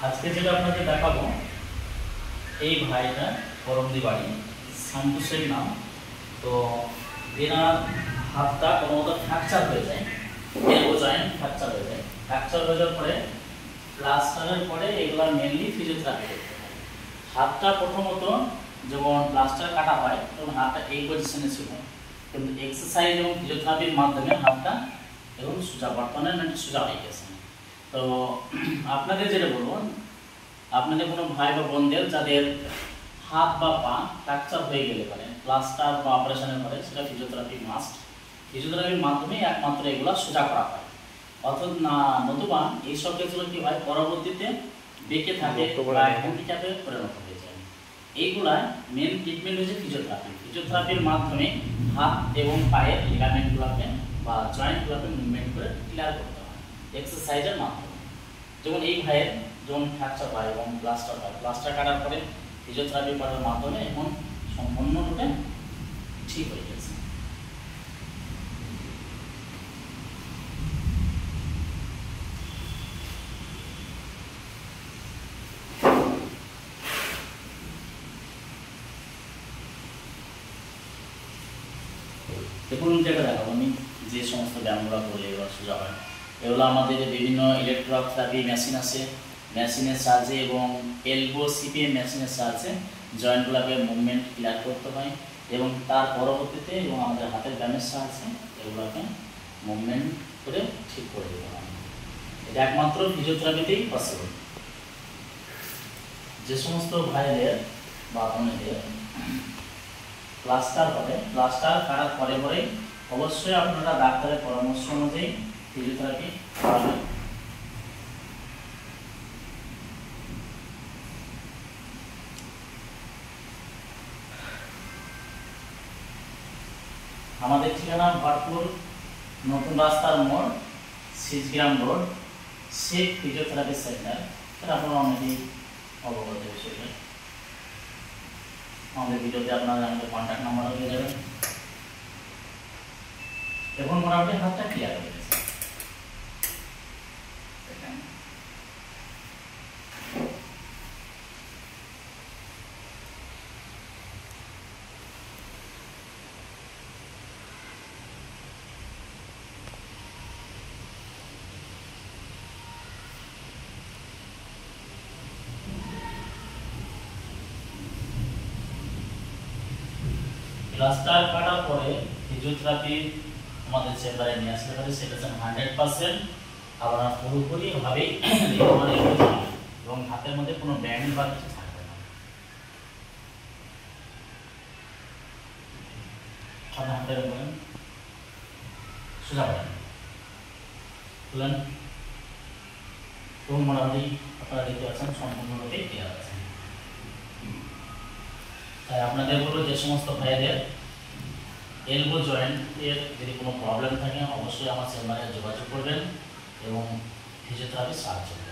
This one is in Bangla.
আজকে যেটা আপনাকে দেখাবো, এই ভাইটা করমদি বাড়ি, সন্তোষের নাম। তো এনার হাতটা কোনো মতো ফ্র্যাকচার হয়ে যায়, এলবো জয়েন্ট ফ্র্যাকচার হয়ে যায়। ফ্র্যাকচার হয়ে যাওয়ার পরে প্লাস্টারের পরে এগুলো মেনলি ফিজিওথেরাপি করতে হয়। হাতটা প্রথমত যখন প্লাস্টার কাটা হয় তখন হাতটা এই পজিশনে ছিল, কিন্তু এক্সারসাইজ এবং ফিজিওথেরাপির মাধ্যমে হাতটা এবং সোজা বর্তমানে সোজা হয়ে গেছে। তো আপনাদের যেটা বলবো, আপনাদের কোনো ভাই বা বোনদের যাদের হাত বা পা ফ্র্যাকচার হয়ে গেলে পারে প্লাস্টার বা অপারেশনের পরে, সেটা ফিজিওথেরাপি মাস্ট। ফিজিওথেরাপির মাধ্যমে একমাত্র এগুলো সোজা করা হয়। অর্থাৎ না নতুবা এইসব ক্ষেত্রে কি হয়, পরবর্তীতে বেঁকে থাকে বা হ্যান্ডিক্যাপে পরিণত হয়ে যায়। এইগুলা মেন ট্রিটমেন্ট হচ্ছে ফিজিওথেরাপি। ফিজিওথেরাপির মাধ্যমে হাত এবং পায়ের লিগামেন্টগুলোকে বা জয়েন্টগুলোকে মুভমেন্ট করে ক্লিয়ার করতে হয় এক্সারসাইজের মাধ্যমে। যেমন এই ভাইয়ের যখন ফ্র্যাকচার হয় এবং প্লাস্টার হয়, প্লাস্টার কাটার পরে ফিজিওথেরাপি করার মাধ্যমে এখন সম্পূর্ণরূপে ঠিক হয়ে গেছে। দেখুন যেটা দেখাবো আমি, যে সমস্ত ব্যায়ামগুলো করলে এগুলো সোজা হয়, এগুলো আমাদের বিভিন্ন ইলেকট্রোথেরাপি মেশিন আছে, মেশিনের সাহায্যে এবং এলবো সিপিএম মেশিনের সাহায্যে জয়েন্টগুলোকে মুভমেন্ট ক্লিয়ার করতে হয় এবং তার পরবর্তীতে এবং আমাদের হাতের ব্যায়ামের সাহায্যে এগুলোকে মুভমেন্ট করে ঠিক করে দিতে হয়। এটা একমাত্র ফিজিওথেরাপিতেই পসিবল। যে সমস্ত ভাইদের বা বোনেদের প্লাস্টার হবে, প্লাস্টার কাটার পরে পরেই অবশ্যই আপনারা ডাক্তারের পরামর্শ অনুযায়ী ফিজিওথেরাপি করাবেন। আমাদের ঠিকানা ভরপুর, নতুন রাস্তার মোড়, Sijgram road, Sheikh physiotherapy centre. এটা আপনারা অনেকেই অবগত বিষয়টা। আমাদের ভিডিওতে আপনারা আমাদের কন্ট্যাক্ট নাম্বারও পেয়ে যাবেন। এখন মোটামুটি হাতটা ক্লিয়ার হয়ে গেছে। প্লাস্টার কাটার পরে ফিজিওথেরাপি আমাদের চেম্বারে নিয়ে আসতে পারে, সেটা 100%। আপনারা পুরোপুরি ভাবেই রিকভারি হয়ে যাবে এবং হাতের মধ্যে কোনো ব্যান্ড বা কিছু থাকবে না। আপনার হাতের উপরে সোজা করেন, তুলেন, এবং মোটামুটি আপনারা দেখতে পাচ্ছেন সম্পূর্ণরূপে ক্লিয়ার আছে। তাই আপনাদের বলবো, যে সমস্ত ভাইদের এলবো জয়েন্টের যদি কোনো প্রবলেম থাকে অবশ্যই আমার চেম্বারে যোগাযোগ করবেন এবং ফিজিওথেরাপির সাহায্য করবেন।